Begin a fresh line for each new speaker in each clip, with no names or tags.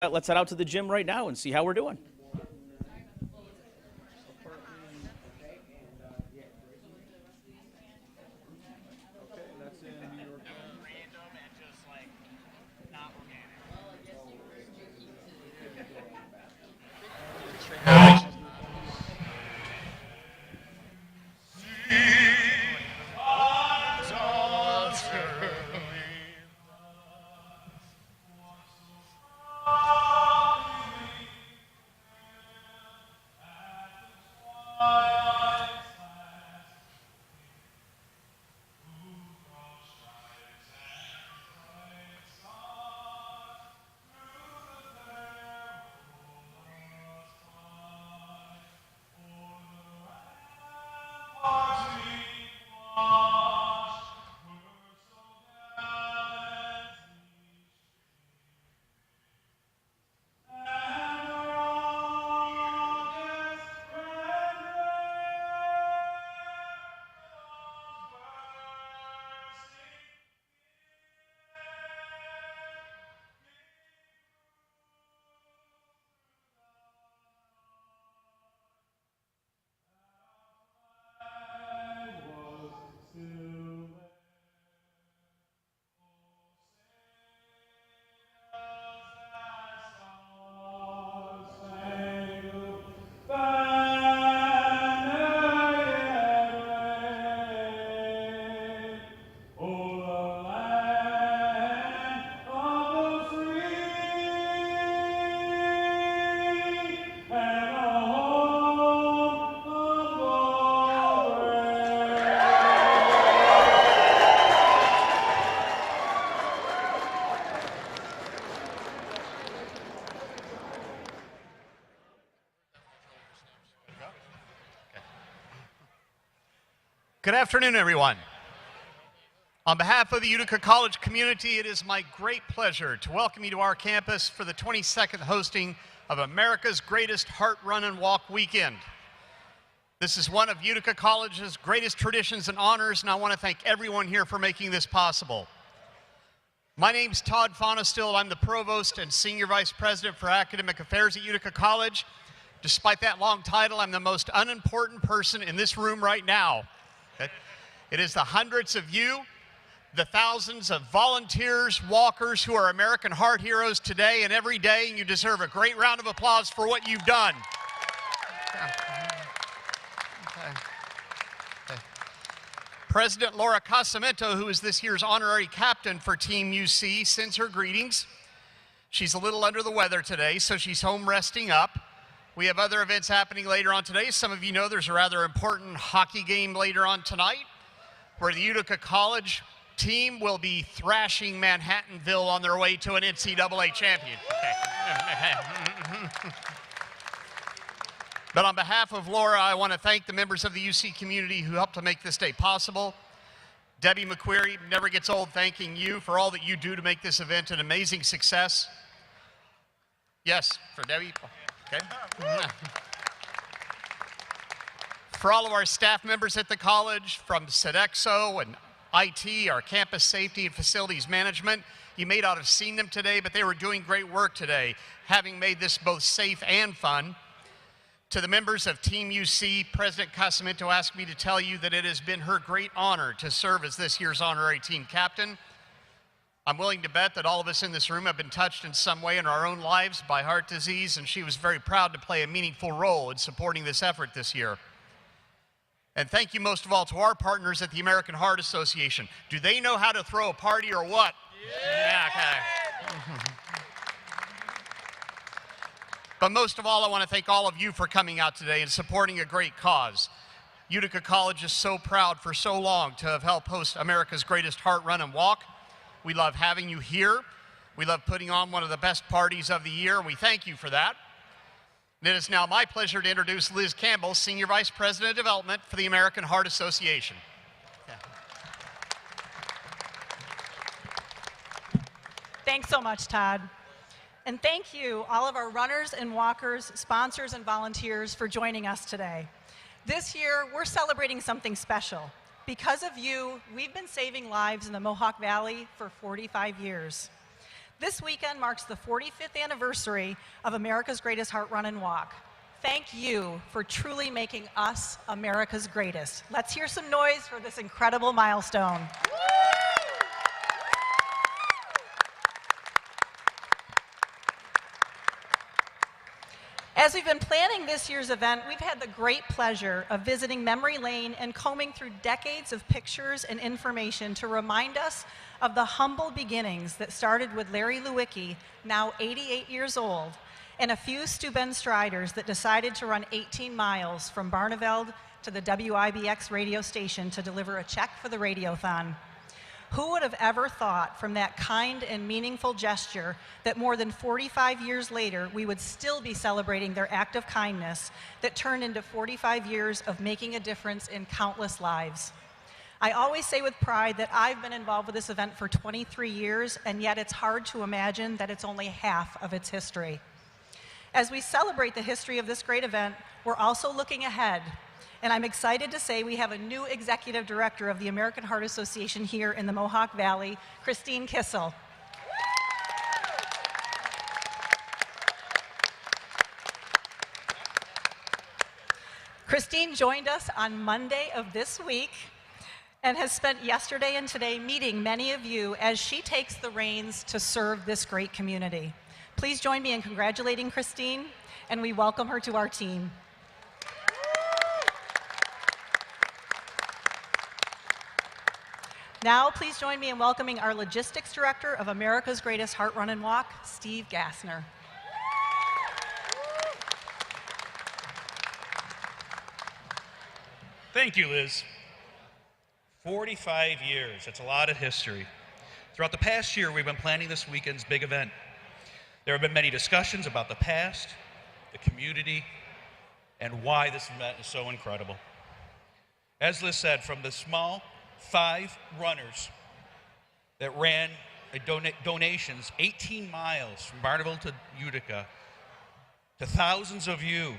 Let's head out to the gym right now and see how we're doing.
Good afternoon, everyone. On behalf of the Utica College community, it is my great pleasure to welcome you to our campus for the 22nd hosting of America's Greatest Heart Run and Walk Weekend. This is one of Utica College's greatest traditions and honors, and I want to thank everyone here for making this possible. My name's Todd Fonestill. I'm the Provost and Senior Vice President for Academic Affairs at Utica College. Despite that long title, I'm the most unimportant person in this room right now. It is the hundreds of you, the thousands of volunteers, walkers who are American Heart heroes today and every day, and you deserve a great round of applause for what you've done. President Laura Casamento, who is this year's honorary captain for Team UC, sends her greetings. She's a little under the weather today, so she's home resting up. We have other events happening later on today. Some of you know there's a rather important hockey game later on tonight where the Utica College team will be thrashing Manhattanville on their way to an NCAA champion. Okay. But on behalf of Laura, I want to thank the members of the UC community who helped to make this day possible. Debbie McQuarrie, never gets old thanking you for all that you do to make this event an amazing success. Yes, for Debbie. Okay. For all of our staff members at the college, from Sodexo and IT, our campus safety and facilities management, you may not have seen them today, but they were doing great work today, having made this both safe and fun. To the members of Team UC, President Casamento asked me to tell you that it has been her great honor to serve as this year's honorary team captain. I'm willing to bet that all of us in this room have been touched in some way in our own lives by heart disease, and she was very proud to play a meaningful role in supporting this effort this year. And thank you most of all to our partners at the American Heart Association. Do they know how to throw a party or what? Yeah, okay. But most of all, I want to thank all of you for coming out today and supporting a great cause. Utica College is so proud for so long to have helped host America's Greatest Heart Run and Walk. We love having you here. We love putting on one of the best parties of the year, and we thank you for that. And it is now my pleasure to introduce Liz Campbell, Senior Vice President of Development for the American Heart Association.
Thanks so much, Todd. And thank you, all of our runners and walkers, sponsors and volunteers for joining us today. This year, we're celebrating something special. Because of you, we've been saving lives in the Mohawk Valley for 45 years. This weekend marks the 45th anniversary of America's Greatest Heart Run and Walk. Thank you for truly making us America's greatest. Let's hear some noise for this incredible milestone. As we've been planning this year's event, we've had the great pleasure of visiting memory lane and combing through decades of pictures and information to remind us of the humble beginnings that started with Larry Lewicki, now 88 years old, and a few Steuben Striders that decided to run 18 miles from Barneveld to the WIBX radio station to deliver a check for the Radiothon. Who would have ever thought from that kind and meaningful gesture that more than 45 years later, we would still be celebrating their act of kindness that turned into 45 years of making a difference in countless lives. I always say with pride that I've been involved with this event for 23 years, and yet it's hard to imagine that it's only half of its history. As we celebrate the history of this great event, we're also looking ahead. And I'm excited to say we have a new executive director of the American Heart Association here in the Mohawk Valley, Christine Kissel. Christine joined us on Monday of this week and has spent yesterday and today meeting many of you as she takes the reins to serve this great community. Please join me in congratulating Christine, and we welcome her to our team. Now, please join me in welcoming our Logistics Director of America's Greatest Heart Run and Walk, Steve Gassner.
Thank you, Liz. 45 years, that's a lot of history. Throughout the past year, we've been planning this weekend's big event. There have been many discussions about the past, the community, and why this event is so incredible. As Liz said, from the small 5 runners that ran donations 18 miles from Barneveld to Utica, to thousands of you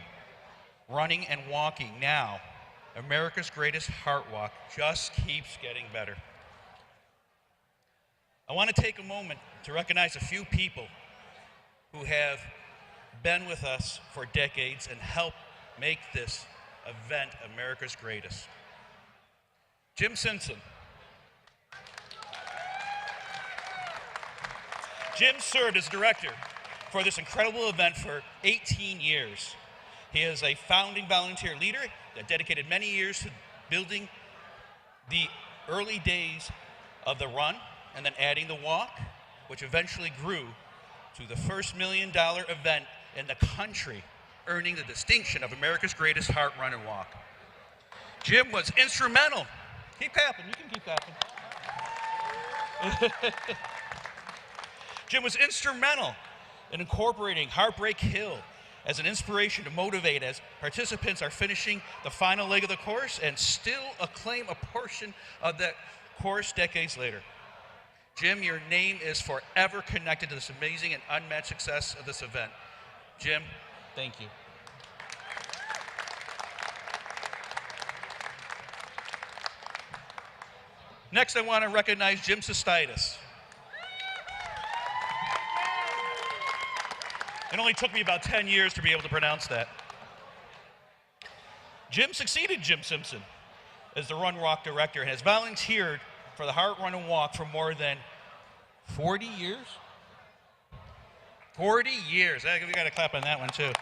running and walking now, America's Greatest Heart Walk just keeps getting better. I want to take a moment to recognize a few people who have been with us for decades and helped make this event America's greatest. Jim Simpson. Jim served as director for this incredible event for 18 years. He is a founding volunteer leader that dedicated many years to building the early days of the run and then adding the walk, which eventually grew to the first $1 million event in the country, earning the distinction of America's Greatest Heart Run and Walk. Jim was instrumental. Keep clapping, you can keep clapping. Jim was instrumental in incorporating Heartbreak Hill as an inspiration to motivate as participants are finishing the final leg of the course and still acclaim a portion of that course decades later. Jim, your name is forever connected to this amazing and unmatched success of this event. Jim, thank you. Next, I want to recognize Jim Sestitis. It only took me about 10 years to be able to pronounce that. Jim succeeded Jim Simpson as the Run Walk director and has volunteered for the Heart Run and Walk for more than 40 years? 40 years. We got to clap on that one, too.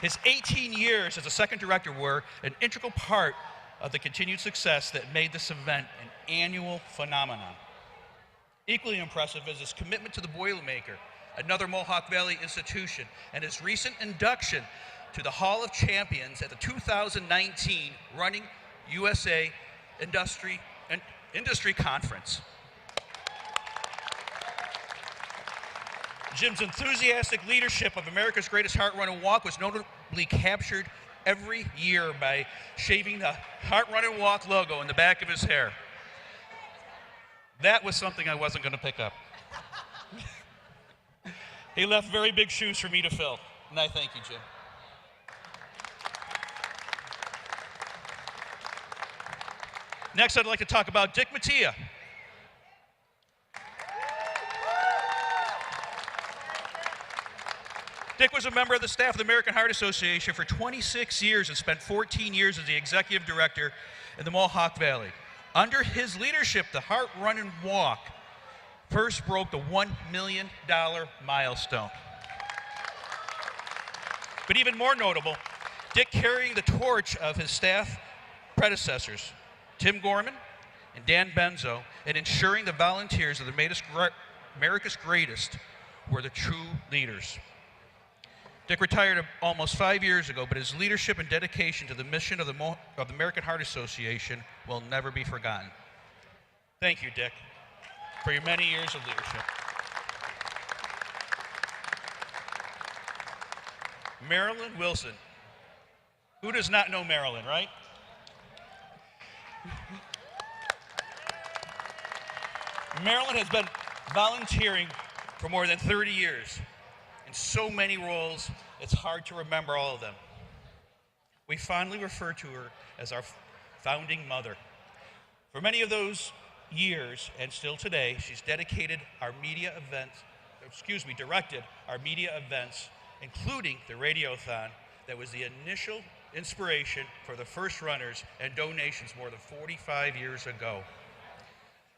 His 18 years as a second director were an integral part of the continued success that made this event an annual phenomenon. Equally impressive is his commitment to the Boilermaker, another Mohawk Valley institution, and his recent induction to the Hall of Champions at the 2019 Running USA Industry Conference. Jim's enthusiastic leadership of America's Greatest Heart Run and Walk was notably captured every year by shaving the Heart Run and Walk logo in the back of his hair. That was something I wasn't going to pick up. He left very big shoes for me to fill, and I thank you, Jim. Next, I'd like to talk about Dick Mattia. Dick was a member of the staff of the American Heart Association for 26 years and spent 14 years as the executive director in the Mohawk Valley. Under his leadership, the Heart Run and Walk first broke the $1 million milestone. But even more notable, Dick carrying the torch of his staff predecessors, Tim Gorman and Dan Benzo, and ensuring the volunteers of the America's Greatest were the true leaders. Dick retired almost 5 years ago, but his leadership and dedication to the mission of the American Heart Association will never be forgotten. Thank you, Dick, for your many years of leadership. Marilyn Wilson. Who does not know Marilyn, right? Marilyn has been volunteering for more than 30 years. In so many roles, it's hard to remember all of them. We fondly refer to her as our founding mother. For many of those years, and still today, she's directed our media events, including the Radiothon that was the initial inspiration for the first runners and donations more than 45 years ago.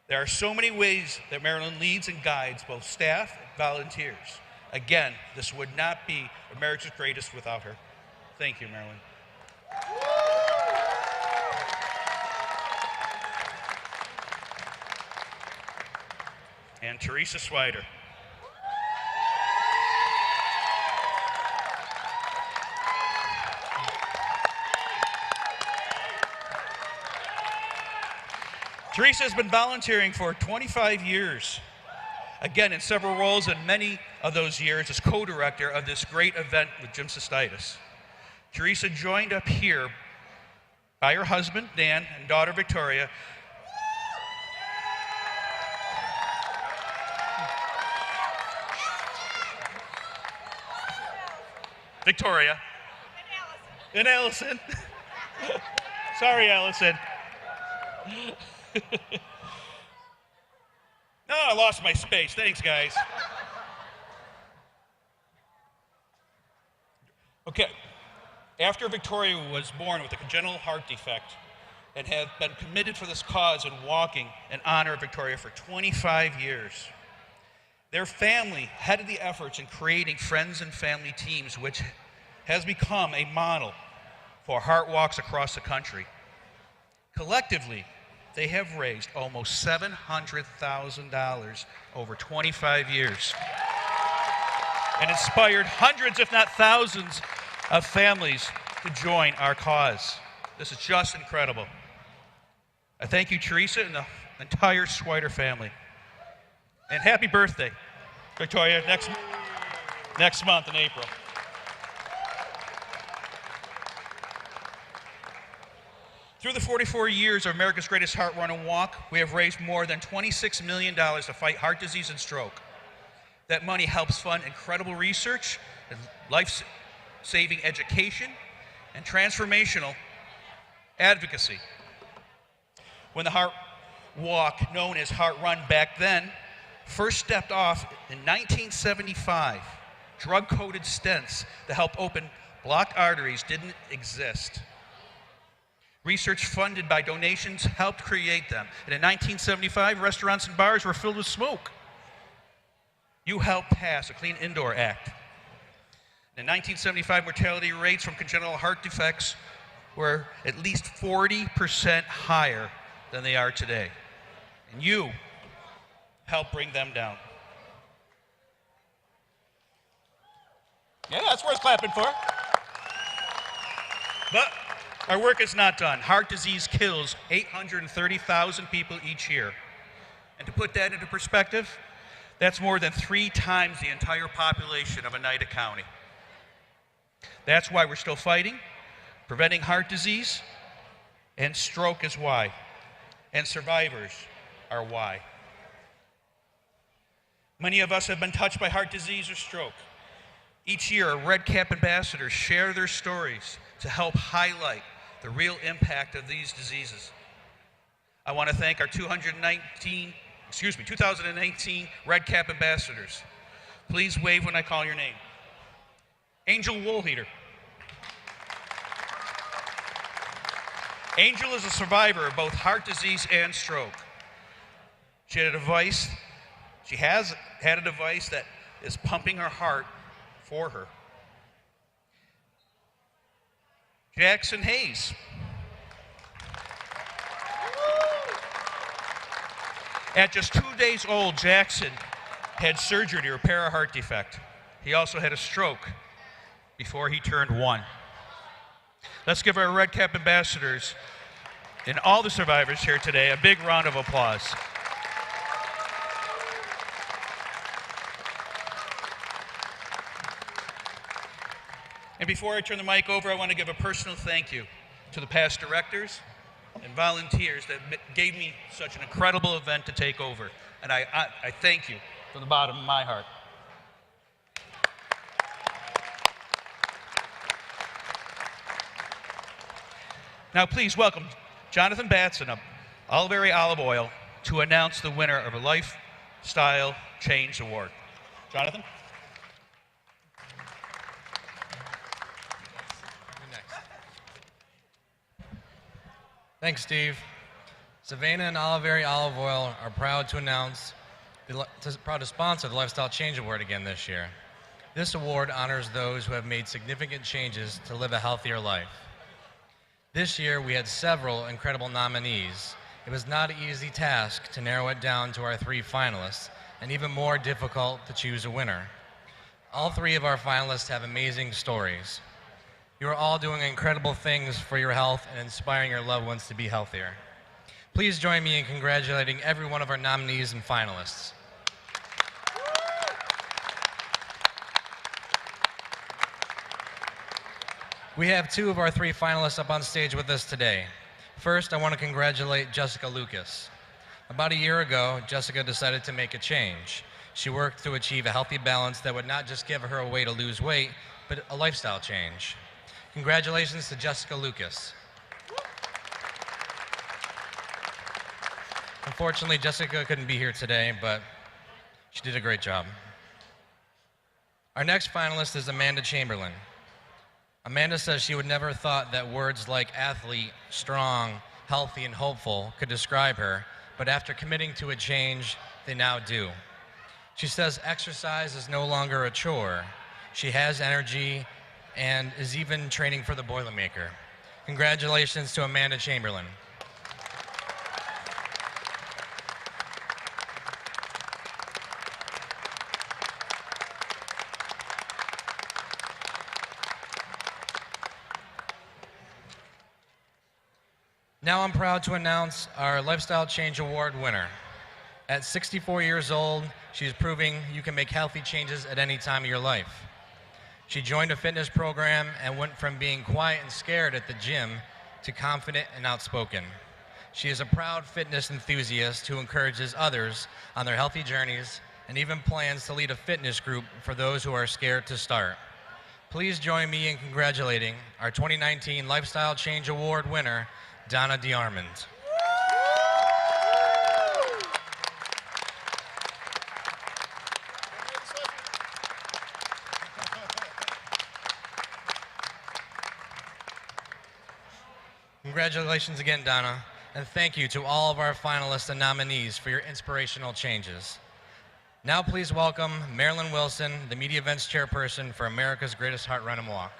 There are so many ways that Marilyn leads and guides both staff and volunteers. Again, this would not be America's Greatest without her. Thank you, Marilyn. And Teresa Swider. Teresa has been volunteering for 25 years. Again, in several roles, and many of those years as co-director of this great event with Jim Sestitis. Teresa joined up here by her husband, Dan, and daughter, Victoria. Victoria. And Allison. Sorry, Allison. No, I lost my space. Thanks, guys. Okay. After Victoria was born with a congenital heart defect and had been committed for this cause and walking in honor of Victoria for 25 years, their family headed the efforts in creating friends and family teams, which has become a model for heart walks across the country. Collectively, they have raised almost $700,000 over 25 years and inspired hundreds, if not thousands, of families to join our cause. This is just incredible. I thank you, Teresa, and the entire Swider family. And happy birthday, Victoria, next month in April. Through the 44 years of America's Greatest Heart Run and Walk, we have raised more than $26 million to fight heart disease and stroke. That money helps fund incredible research and life-saving education and transformational advocacy. When the Heart Walk, known as Heart Run back then, first stepped off in 1975, drug-coated stents that help open blocked arteries didn't exist. Research funded by donations helped create them. And in 1975, restaurants and bars were filled with smoke. You helped pass a Clean Indoor Act. In 1975, mortality rates from congenital heart defects were at least 40% higher than they are today. And you helped bring them down. Yeah, that's worth clapping for. But our work is not done. Heart disease kills 830,000 people each year. And to put that into perspective, that's more than 3 times the entire population of Oneida County. That's why we're still fighting. Preventing heart disease and stroke is why. And survivors are why. Many of us have been touched by heart disease or stroke. Each year, our Red Cap ambassadors share their stories to help highlight the real impact of these diseases. I want to thank our 2019 Red Cap ambassadors. Please wave when I call your name. Angel Woolheater. Angel is a survivor of both heart disease and stroke. She has had a device that is pumping her heart for her. Jackson Hayes. At just 2 days old, Jackson had surgery to repair a heart defect. He also had a stroke before he turned 1. Let's give our Red Cap ambassadors and all the survivors here today a big round of applause. And before I turn the mic over, I want to give a personal thank you to the past directors and volunteers that gave me such an incredible event to take over. And I thank you from the bottom of my heart. Now please welcome Jonathan Batson of Oliveri Olive Oil to announce the winner of a Lifestyle Change Award. Jonathan?
Thanks, Steve. Savannah and Oliveri Olive Oil are proud to sponsor the Lifestyle Change Award again this year. This award honors those who have made significant changes to live a healthier life. This year, we had several incredible nominees. It was not an easy task to narrow it down to our 3 finalists, and even more difficult to choose a winner. All 3 of our finalists have amazing stories. You are all doing incredible things for your health and inspiring your loved ones to be healthier. Please join me in congratulating every one of our nominees and finalists. We have 2 of our 3 finalists up on stage with us today. First, I want to congratulate Jessica Lucas. About a year ago, Jessica decided to make a change. She worked to achieve a healthy balance that would not just give her a way to lose weight, but a lifestyle change. Congratulations to Jessica Lucas. Unfortunately, Jessica couldn't be here today, but she did a great job. Our next finalist is Amanda Chamberlain. Amanda says she would never thought that words like athlete, strong, healthy, and hopeful could describe her, but after committing to a change, they now do. She says exercise is no longer a chore. She has energy and is even training for the Boilermaker. Congratulations to Amanda Chamberlain. Now I'm proud to announce our Lifestyle Change Award winner. At 64 years old, she's proving you can make healthy changes at any time of your life. She joined a fitness program and went from being quiet and scared at the gym to confident and outspoken. She is a proud fitness enthusiast who encourages others on their healthy journeys and even plans to lead a fitness group for those who are scared to start. Please join me in congratulating our 2019 Lifestyle Change Award winner, Donna DeArmond. Congratulations again, Donna, and thank you to all of our finalists and nominees for your inspirational changes. Now please welcome Marilyn Wilson, the Media Events Chairperson for America's Greatest Heart Run and Walk.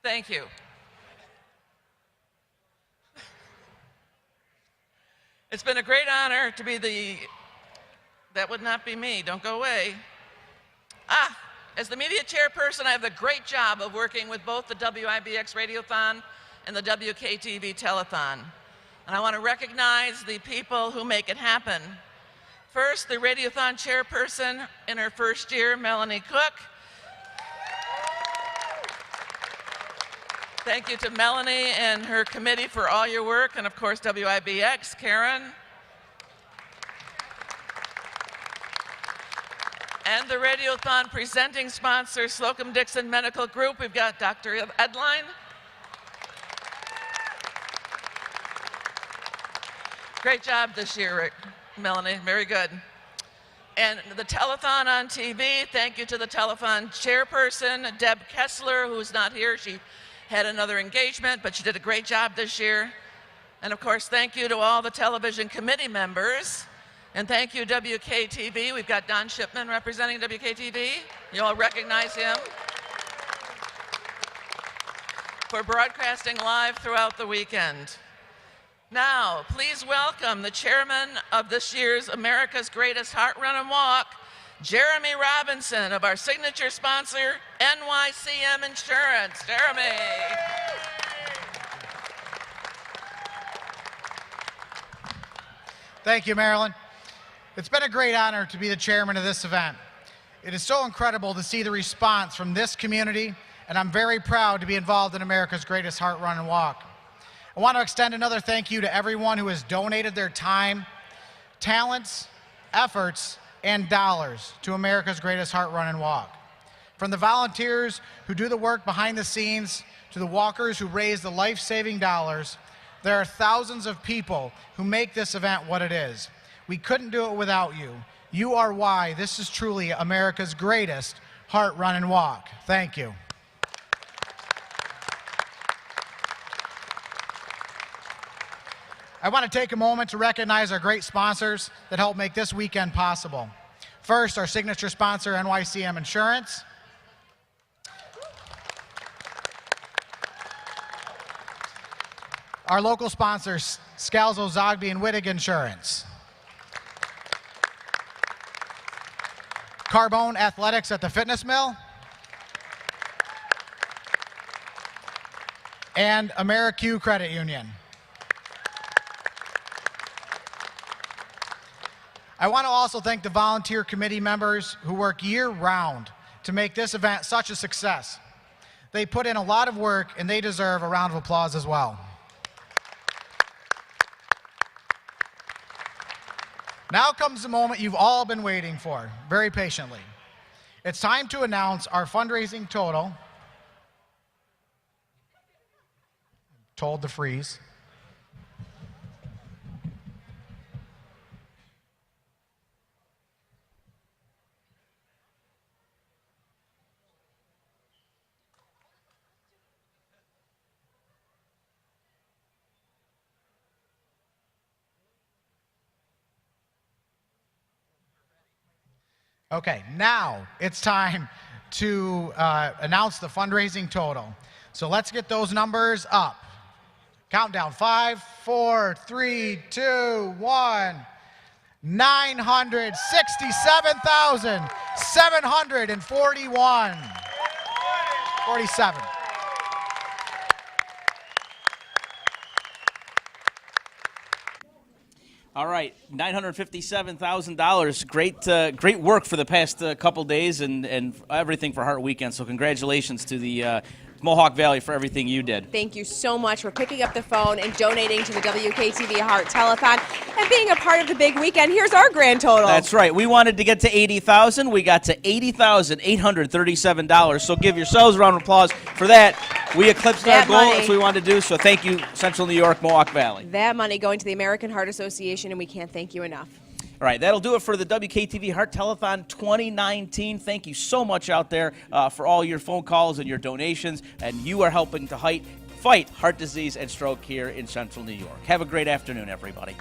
Thank you. It's been a great honor to be that would not be me, don't go away. As the media chairperson, I have the great job of working with both the WIBX Radiothon and the WKTV Telethon. And I want to recognize the people who make it happen. First, the Radiothon chairperson in her first year, Melanie Cook. Thank you to Melanie and her committee for all your work, and of course WIBX, Karen. And the Radiothon presenting sponsor, Slocum Dixon Medical Group. We've got Dr. Edline. Great job this year, Rick, Melanie. Very good. And the telethon on TV, thank you to the telethon chairperson, Deb Kessler, who's not here. She had another engagement, but she did a great job this year. And of course, thank you to all the television committee members. And thank you, WKTV. We've got Don Shipman representing WKTV. You all recognize him for broadcasting live throughout the weekend. Now, please welcome the chairman of this year's America's Greatest Heart Run and Walk, Jeremy Robinson, of our signature sponsor, NYCM Insurance. Jeremy.
Thank you, Marilyn. It's been a great honor to be the chairman of this event. It is so incredible to see the response from this community, and I'm very proud to be involved in America's Greatest Heart Run and Walk. I want to extend another thank you to everyone who has donated their time, talents, efforts, and dollars to America's Greatest Heart Run and Walk. From the volunteers who do the work behind the scenes to the walkers who raise the life-saving dollars, there are thousands of people who make this event what it is. We couldn't do it without you. You are why this is truly America's greatest heart run and walk. Thank you. I want to take a moment to recognize our great sponsors that help make this weekend possible. First, our signature sponsor, NYCM Insurance. Our local sponsors, Scalzo, Zogby, and Wittig Insurance. Carbone Athletics at the Fitness Mill. And AmeriQ Credit Union. I want to also thank the volunteer committee members who work year-round to make this event such a success. They put in a lot of work, and they deserve a round of applause as well. Now comes the moment you've all been waiting for, very patiently. It's time to announce our fundraising total. Told to freeze. Okay, now it's time to announce the fundraising total. So let's get those numbers up. Countdown, 5, 4, 3, 2, 1. $967,741. 47.
All right, $957,000. Great work for the past couple days and everything for Heart Weekend. So congratulations to the Mohawk Valley for everything you did.
Thank you so much for picking up the phone and donating to the WKTV Heart Telethon and being a part of the big weekend. Here's our grand total.
That's right. We wanted to get to $80,000. We got to $80,837. So give yourselves a round of applause for that. We eclipsed our goal. That's what we wanted to do. So thank you, Central New York, Mohawk Valley.
That money going to the American Heart Association, and we can't thank you enough.
All right, that'll do it for the WKTV Heart Telethon 2019. Thank you so much out there for all your phone calls and your donations, and you are helping to fight heart disease and stroke here in Central New York. Have a great afternoon, everybody.